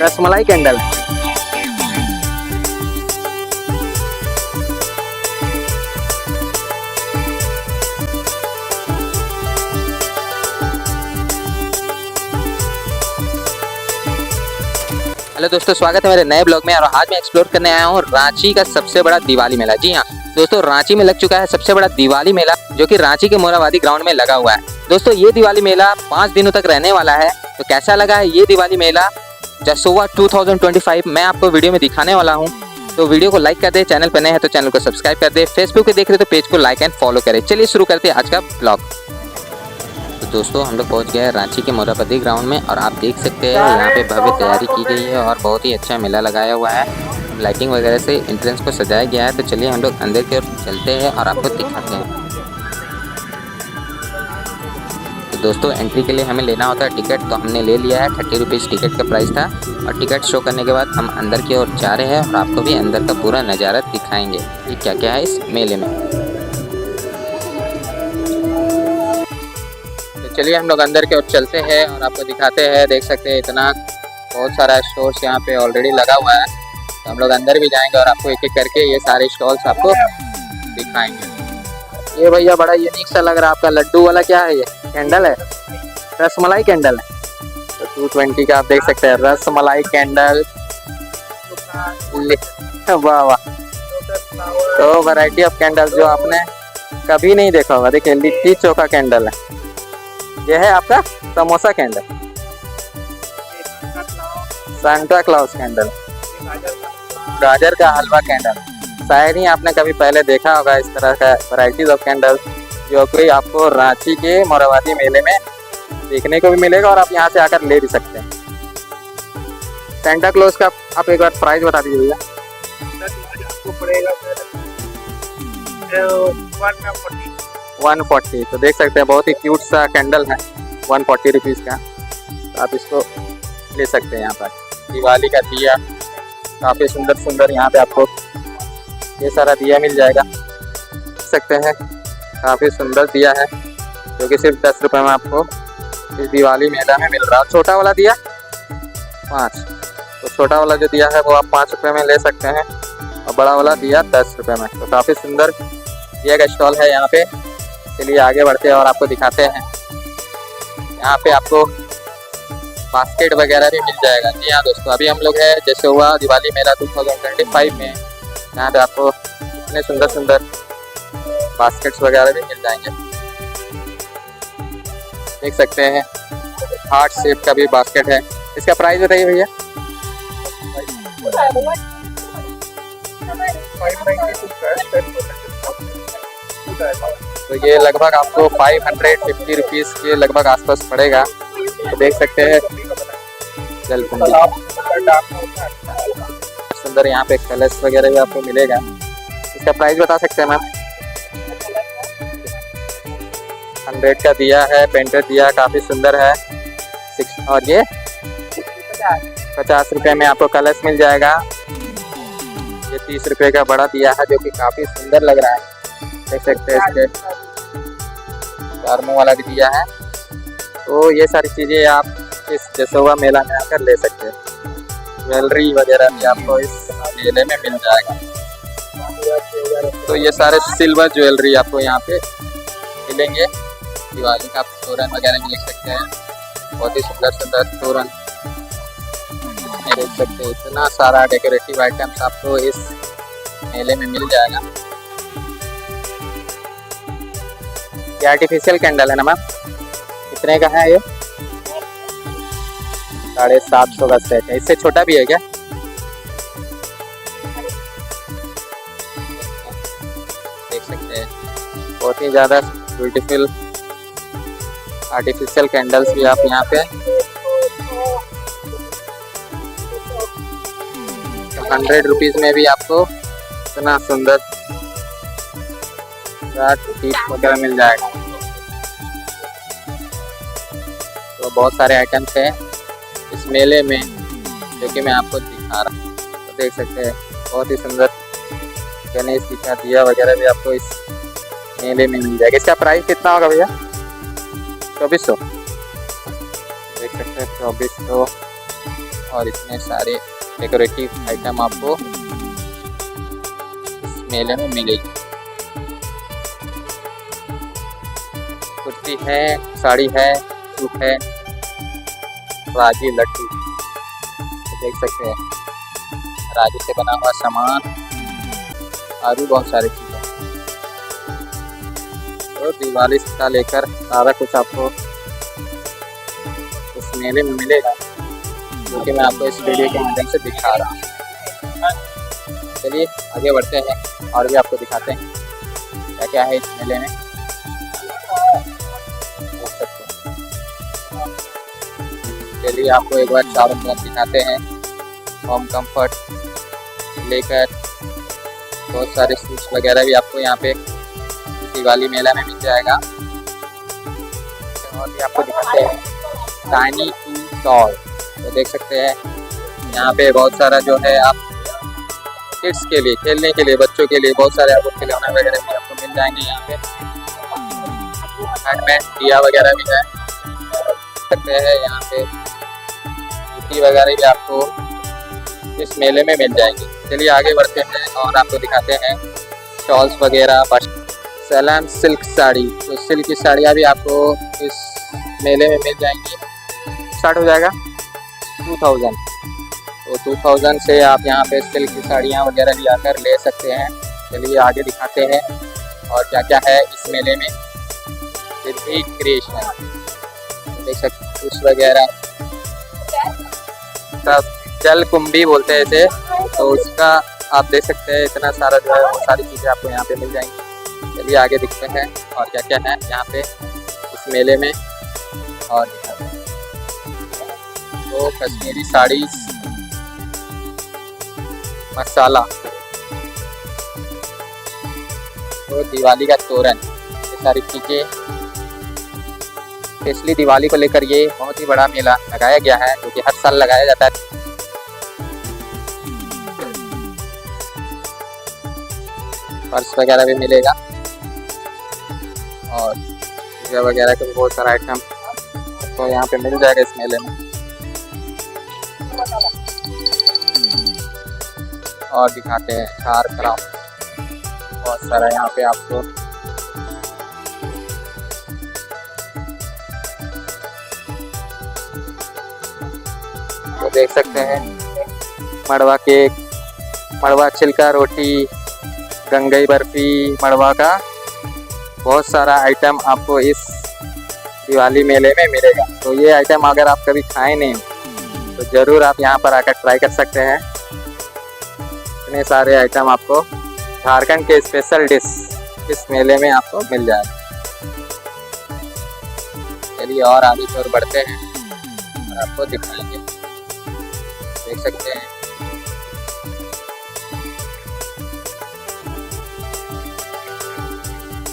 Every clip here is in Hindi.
रसमलाई कैंडल। हेलो दोस्तों, स्वागत है मेरे नए ब्लॉग में। और आज मैं एक्सप्लोर करने आया हूँ रांची का सबसे बड़ा दिवाली मेला। जी हाँ दोस्तों, रांची में लग चुका है सबसे बड़ा दिवाली मेला, जो कि रांची के मोराबादी ग्राउंड में लगा हुआ है। दोस्तों ये दिवाली मेला 5 दिनों तक रहने वाला है। तो कैसा लगा है ये दिवाली मेला जसोवा 2025, मैं आपको वीडियो में दिखाने वाला हूँ। तो वीडियो को लाइक कर दे, चैनल पर नए हैं तो चैनल को सब्सक्राइब कर दे, फेसबुक पे देख रहे तो पेज को लाइक एंड फॉलो करें। चलिए शुरू करते हैं आज का ब्लॉग। तो दोस्तों हम लोग पहुंच गए हैं रांची के मोराबादी ग्राउंड में, और आप देख सकते हैं यहाँ पे भव्य तैयारी की गई है और बहुत ही अच्छा मेला लगाया हुआ है। लाइटिंग वगैरह से एंट्रेंस को सजाया गया है। तो चलिए हम लोग अंदर की ओर चलते हैं और आपको दिखाते हैं। तो दोस्तों एंट्री के लिए हमें लेना होता है टिकट, तो हमने ले लिया है। 30 रुपीज़ टिकट का प्राइस था। और टिकट शो करने के बाद हम अंदर की ओर जा रहे हैं और आपको भी अंदर का पूरा नज़ारा दिखाएंगे कि क्या क्या है इस मेले में। चलिए हम लोग अंदर की ओर चलते हैं और आपको दिखाते हैं। देख सकते हैं इतना बहुत सारा स्टोर्स यहाँ पे ऑलरेडी लगा हुआ है। तो हम लोग अंदर भी जाएंगे और आपको एक एक करके ये सारे स्टॉल्स आपको दिखाएंगे। ये भैया बड़ा यूनिक सा लग रहा है आपका लड्डू वाला, क्या है ये? कैंडल है, रसमलाई कैंडल है। तो 220 का आप देख सकते हैं रसमलाई कैंडल। वाह वाह, तो वैरायटी ऑफ कैंडल जो आपने कभी नहीं देखा होगा। देखिए लिट्टी चोखा कैंडल है, यह है आपका samosa candle, Santa Claus candle, गाजर का हलवा कैंडल। शायद ही आपने कभी पहले देखा होगा इस तरह का वैरायटीज ऑफ कैंडल, जो कि आपको रांची के मोराबादी मेले में देखने को भी मिलेगा और आप यहाँ से आकर ले भी सकते हैं। सांता क्लॉज का आप एक बार प्राइस बता दीजिए भैया। आपको पड़ेगा 140। तो देख सकते हैं बहुत ही क्यूट सा कैंडल है, 140 रुपीज़ का। तो आप इसको ले सकते हैं। यहाँ पर दिवाली का दिया काफ़ी सुंदर सुंदर यहाँ पे आपको ये सारा दिया मिल जाएगा। देख सकते हैं काफ़ी सुंदर दिया है, जो कि सिर्फ 10 रुपये में आपको इस दिवाली मेला में मिल रहा है। छोटा वाला दिया 5, तो छोटा वाला जो दिया है वो आप 5 रुपये में ले सकते हैं, और बड़ा वाला दिया 10 रुपये में। तो काफ़ी सुंदर दिया का स्टॉल है यहाँ पे। चलिए आगे बढ़ते हैं और आपको दिखाते हैं। यहाँ पे आपको बास्केट वगैरह भी मिल जाएगा। जी हाँ दोस्तों, अभी हम लोग है जसोवा दिवाली मेला 2025 में। यहाँ पे आपको इतने सुंदर सुंदर बास्केट्स वगैरह भी मिल जाएंगे। देख सकते हैं हार्ट शेप का भी बास्केट है। इसका प्राइस बताइए भैया। 590 तो ये लगभग आपको 550 रुपीज़ के लगभग आसपास पड़ेगा। तो देख सकते हैं जलकुंडी सुंदर, यहाँ पे कलर्स वगैरह भी आपको मिलेगा। इसका प्राइस बता सकते हैं मैम। 100 का दिया है, पेंटेड दिया काफ़ी सुंदर है। 6 और ये 50 रुपये में आपको कलर्स मिल जाएगा। ये 30 रुपये का बड़ा दिया है, जो कि काफ़ी सुंदर लग रहा है। देख सकते हैं इसके चारमों वाला भी दिया है। तो ये सारी चीज़ें आप इस जसोवा मेला में आकर ले सकते हैं। ज्वेलरी वगैरह भी आपको इस मेले में मिल जाएगा। तो ये सारे सिल्वर ज्वेलरी आपको यहाँ पे मिलेंगे। दिवाली का तोरण वगैरह भी देख सकते हैं, बहुत ही सुंदर सुंदर तोरण देख सकते हैं। इतना सारा डेकोरेटिव आइटम्स आपको इस मेले में मिल जाएगा। ये आर्टिफिशियल कैंडल है ना मैम, कितने का है ये? 750 का सेट है। इससे छोटा भी है क्या? देख सकते हैं बहुत ही ज़्यादा ब्यूटीफुल आर्टिफिशियल कैंडल्स भी आप यहाँ पे 100 रुपीज़ में भी आपको इतना सुंदर टीप वगैरह मिल जाएगा। तो बहुत सारे आइटम्स हैं इस मेले में, जो कि मैं आपको दिखा रहा हूँ। तो देख सकते हैं बहुत ही सुंदर गणेश जी का दिया वगैरह भी आपको इस मेले में मिल जाएगा। इसका प्राइस कितना होगा भैया? 2400। देख सकते हैं 2400। और इतने सारे डेकोरेटिव आइटम आपको इस मेले में मिलेगी। कुर्ती है, साड़ी है, सूट है, रागी लड्डू देख सकते हैं, रागी से बना हुआ सामान और भी बहुत सारी चीज़ें। तो दिवाली से लेकर सारा कुछ आपको इस मेले में मिलेगा, जो कि मैं आपको इस वीडियो के माध्यम से दिखा रहा हूँ। चलिए आगे बढ़ते हैं और भी आपको दिखाते हैं क्या क्या है इस मेले में। देख सकते हैं, चलिए आपको एक बार चारों तरफ दिखाते हैं। होम कंफर्ट लेकर बहुत सारे सूट्स वगैरह भी आपको यहाँ पे दिवाली मेला में मिल जाएगा। और भी आपको दिखाते हैं टाइनी टू टॉय। तो देख सकते हैं यहाँ पे बहुत सारा जो है आप किड्स के लिए, खेलने के लिए, बच्चों के लिए बहुत सारे आपको खिलौने वगैरह भी आपको मिल जाएंगे। यहाँ पे हैंडमेड दिया वगैरह भी है, देख सकते हैं। यहाँ पे जूती वगैरह भी आपको इस मेले में मिल जाएंगे। चलिए आगे बढ़ते हैं और आपको दिखाते हैं शॉल्स वगैरह। सैलाम सिल्क साड़ी, तो सिल्क की साड़ियाँ भी आपको इस मेले में मिल जाएंगी। स्टार्ट हो जाएगा 2000, तो 2000 से आप यहाँ पे सिल्क की साड़ियाँ वगैरह भी आकर ले सकते हैं। चलिए आगे दिखाते हैं और क्या क्या है इस मेले में। सिद्धि क्रिएशन देख सकते हैं, कुछ वगैरह जल कुंभी बोलते हैं इसे, तो उसका आप देख सकते हैं। इतना सारा जो है वो सारी चीज़ें आपको यहाँ पे मिल जाएंगी। चलिए आगे दिखते हैं और क्या क्या है यहाँ पे इस मेले में। और तो कश्मीरी साड़ी, मसाला, तो दिवाली का तोरण, ये सारी चीज़ें स्पेशली दिवाली को लेकर ये बहुत ही बड़ा मेला लगाया गया है, जो कि हर साल लगाया जाता है। पर्स वगैरह भी मिलेगा और वगैरह का भी बहुत सारा आइटम तो यहाँ पे मिल जाएगा इस मेले में। और दिखाते हैं कार क्राफ्ट, बहुत सारा यहाँ पे आपको तो देख सकते हैं। मड़वा केक, मड़वा छिलका रोटी, गंगई बर्फी, मड़वा का बहुत सारा आइटम आपको इस दिवाली मेले में मिलेगा। तो ये आइटम अगर आप कभी खाए नहीं तो ज़रूर आप यहाँ पर आकर ट्राई कर सकते हैं। इतने सारे आइटम आपको झारखंड के स्पेशल डिश इस मेले में आपको मिल जाएगा। चलिए और आगे की ओर बढ़ते हैं और आपको दिखाएंगे। देख सकते हैं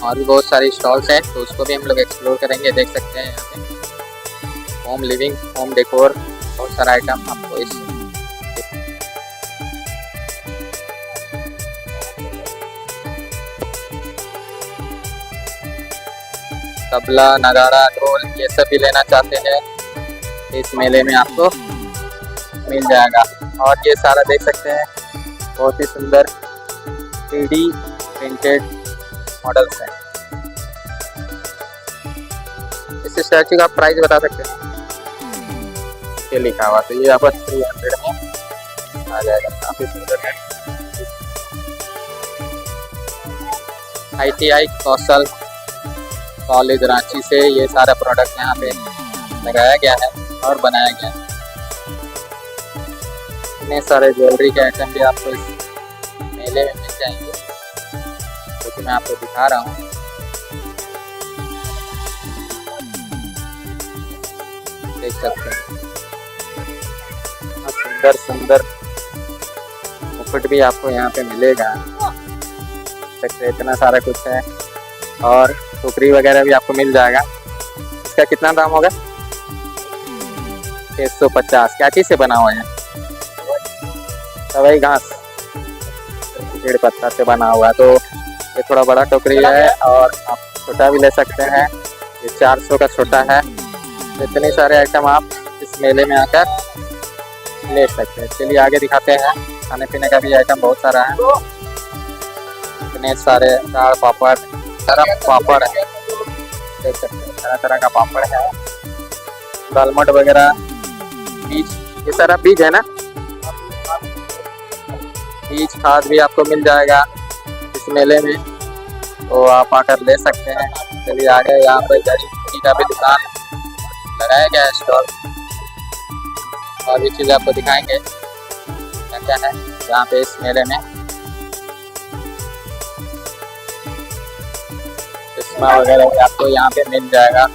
और भी बहुत सारी स्टॉल्स हैं, तो उसको भी हम लोग एक्सप्लोर करेंगे। देख सकते हैं यहाँ पे होम लिविंग, होम डेकोर, बहुत सारा आइटम आपको इस तबला, नगाड़ा, ढोल ये सब भी लेना चाहते हैं इस मेले में आपको मिल जाएगा। और ये सारा देख सकते हैं बहुत ही सुंदर 3D प्रिंटेड मॉडल्स हैं। इस स्टैचू का प्राइस बता सकते हैं, ये लिखा हुआ, तो ये यहाँ पर 300 में आ जाएगा। काफ़ी सुंदर है। ITI कौशल कॉलेज रांची से ये सारा प्रोडक्ट यहाँ पे लगाया गया है और बनाया गया है। इतने सारे ज्वेलरी के आइटम भी आपको इस मेले में मिल जाएंगे, जो कि मैं आपको दिखा रहा हूँ। देख सकते हैं सुंदर सुंदर मुकुट भी आपको यहाँ पे मिलेगा। सकते इतना सारा कुछ है और टोकरी वगैरह भी आपको मिल जाएगा। इसका कितना दाम होगा? 150। क्या चीज़ से बना हुआ है? सवई घास, पेड़ पत्ता से बना हुआ है। तो ये थोड़ा बड़ा टोकरी है और आप छोटा भी ले सकते हैं। ये 400 का छोटा है। इतने सारे आइटम आप इस मेले में आकर ले सकते हैं। चलिए आगे दिखाते हैं। खाने पीने का भी आइटम बहुत सारा है, इतने सारे दाल पापड़, सारा पापड़ है, देख सकते हैं तरह तरह का पापड़ है, दालमोट वगैरह, बीज, ये सारा बीज है ना, बीज खाद भी आपको मिल जाएगा इस मेले में, तो आप आकर ले सकते हैं। चलिए आगे यहाँ पर जड़ी बूटी का भी दुकान लगाया गया है, स्टॉल, और भी चीज़ आपको दिखाएंगे क्या क्या है यहाँ पे इस मेले में। चश्मा वगैरह भी आपको यहाँ पे मिल जाएगा।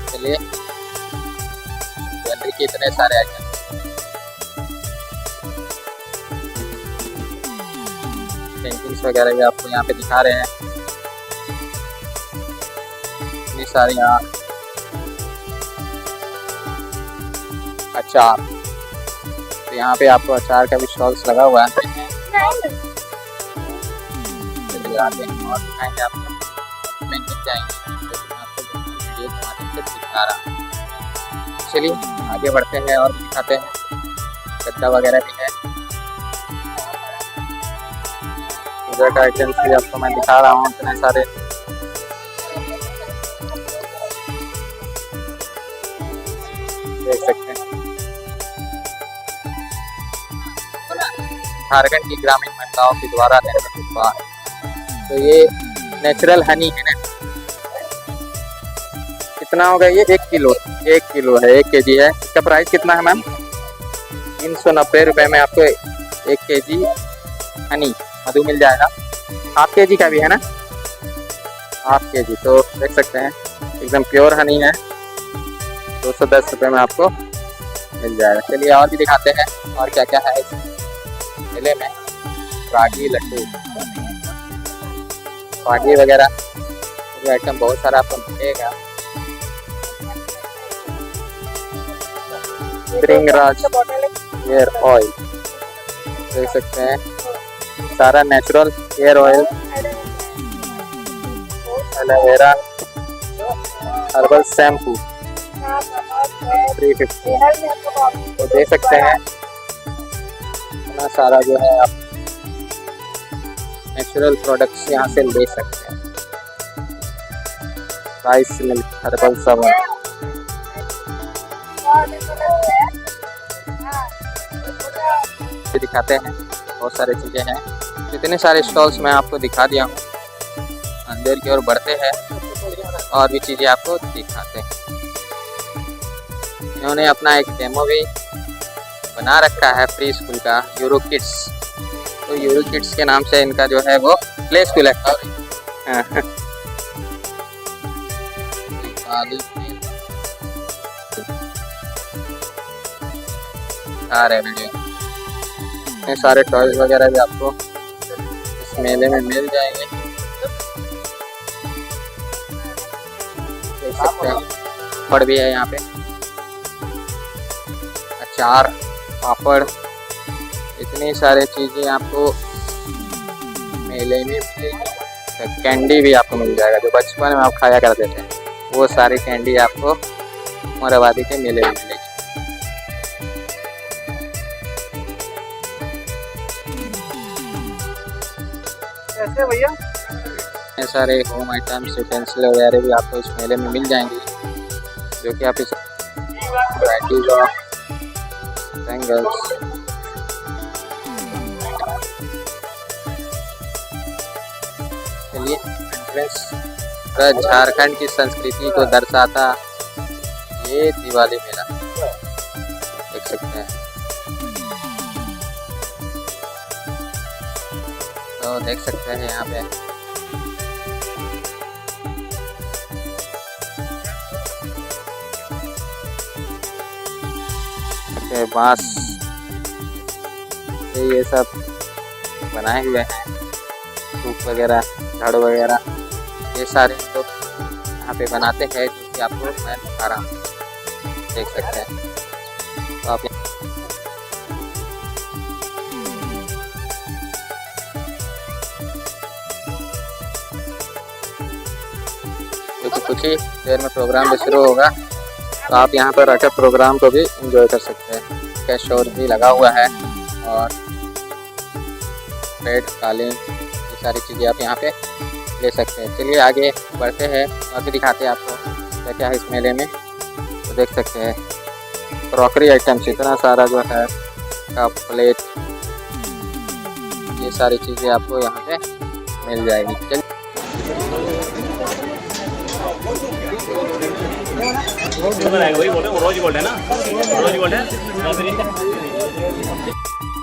चलिए ज्वेलरी के इतने सारे आइटम, पेंटिंग्स वगैरह भी आपको यहाँ पे दिखा रहे हैं, इतनी सारी यहाँ अचार, तो यहाँ पे आपको अचार का भी स्टॉल्स लगा हुआ है। चलिए आगे और दिखाएंगे आपको, पेंटिंग जाएंगे वीडियो के माध्यम से दिखा रहा हूँ। चलिए आगे बढ़ते हैं और दिखाते हैं, गद्दा वगैरह भी है, पूजा का आइटम्स भी आपको मैं दिखा रहा हूँ, इतने सारे देख सकते हैं। झारखंड की ग्रामीण महिलाओं के द्वारा निर्मित उत्पाद, तो ये नेचुरल हनी है ना, कितना होगा ये? 1 किलो, 1 किलो है, 1 केजी है। इसका प्राइस कितना है मैम? 390 रुपये में आपको 1 केजी हनी मधु मिल जाएगा। हाफ केजी का भी है ना, हाफ केजी, तो देख सकते हैं एकदम प्योर हनी है, 210 रुपये में आपको मिल जाएगा। चलिए और भी दिखाते हैं और क्या क्या है इस मेले में। रागी लड्डू, रागी वगैरह आइटम बहुत सारा आपको मिलेगा। भृंगराज हेयर ऑयल देख सकते हैं, सारा natural hair oil, aloe vera herbal shampoo 350, तो देख सकते हैं इतना सारा जो है आप नेचुरल प्रोडक्ट्स यहाँ से ले सकते हैं। राइस मिल्क हर्बल साबुन, दिखाते हैं, बहुत सारी चीज़ें हैं, इतने सारे स्टॉल्स मैं आपको दिखा दिया हूँ। अंदर की ओर बढ़ते हैं और भी चीज़ें आपको दिखाते हैं। इन्होंने अपना एक डेमो भी बना रखा है प्री स्कूल का, यूरो किड्स, तो यूरो किड्स के नाम से इनका जो है वो प्ले स्कूल है। वीडियो इतने सारे टॉयज वगैरह भी आपको इस मेले में मिल जाएंगे, देख सकते हैं। पापड़ भी है यहाँ पे, अचार, पापड़, इतनी सारी चीज़ें आपको मेले में मिलेगी। कैंडी भी आपको मिल जाएगा, जो बचपन में आप खाया करते थे, वो सारी कैंडी आपको मोराबादी के मेले में मिलेगी। कैसे भैया? इतने सारे होम आइटम्स, यूटेंसिल वगैरह भी आपको इस मेले में मिल जाएंगी, जो कि आप इस वैराइटीज ऑफ बैंगल्स, चलिए एंट्रेंस झारखंड की संस्कृति को दर्शाता ये दिवाली मेला देख सकते हैं। तो देख सकते हैं यहाँ पे बांस ये सब बनाए हुए हैं, सूप वगैरह, झाड़ू वगैरह, ये सारे लोग यहाँ पे बनाते हैं, जो कि आपको मैं दिखा रहा हूँ, देख सकते हैं। तो आप क्योंकि कुछ ही देर में प्रोग्राम भी शुरू होगा, तो आप यहाँ पर रहकर प्रोग्राम को भी एंजॉय कर सकते हैं। कैश शोर भी लगा हुआ है और बेड, कालीन, ये सारी चीज़ें आप यहाँ पे ले सकते हैं। चलिए आगे बढ़ते हैं और भी दिखाते हैं आपको क्या क्या है इस मेले में। तो देख सकते हैं क्रॉकरी आइटम्स इतना सारा जो है, कप, प्लेट, ये सारी चीज़ें आपको यहाँ पे मिल जाएगी। चलिए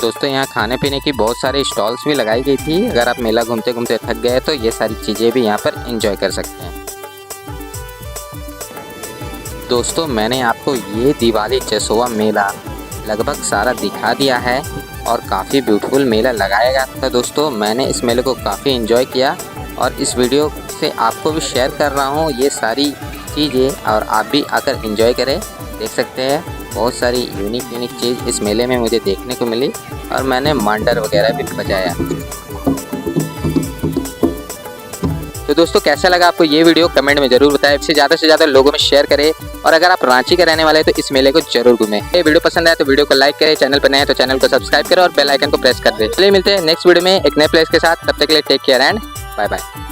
दोस्तों यहाँ खाने पीने की बहुत सारी स्टॉल्स भी लगाई गई थी। अगर आप मेला घूमते घूमते थक गए तो ये सारी चीज़ें भी यहाँ पर एंजॉय कर सकते हैं। दोस्तों मैंने आपको ये दिवाली जसोवा मेला लगभग सारा दिखा दिया है और काफ़ी ब्यूटीफुल मेला लगाया गया था। दोस्तों मैंने इस मेले को काफ़ी एंजॉय किया और इस वीडियो से आपको भी शेयर कर रहा हूँ ये सारी चीज़ें, और आप भी आकर एंजॉय करें। देख सकते हैं बहुत सारी यूनिक चीज़ इस मेले में मुझे देखने को मिली और मैंने मांडर वगैरह भी बजाया। तो दोस्तों कैसा लगा आपको ये वीडियो कमेंट में ज़रूर बताएं। इससे ज़्यादा से ज़्यादा लोगों में शेयर करें और अगर आप रांची के रहने वाले हैं तो इस मेले को जरूर घूमें। ये वीडियो पसंद आए तो वीडियो को लाइक करें, चैनल पर नए हैं तो चैनल को सब्सक्राइब करें और बेल आइकन को प्रेस कर दें। चलिए मिलते हैं नेक्स्ट वीडियो में एक नए प्लेस के साथ। तब तक के लिए take care and bye bye.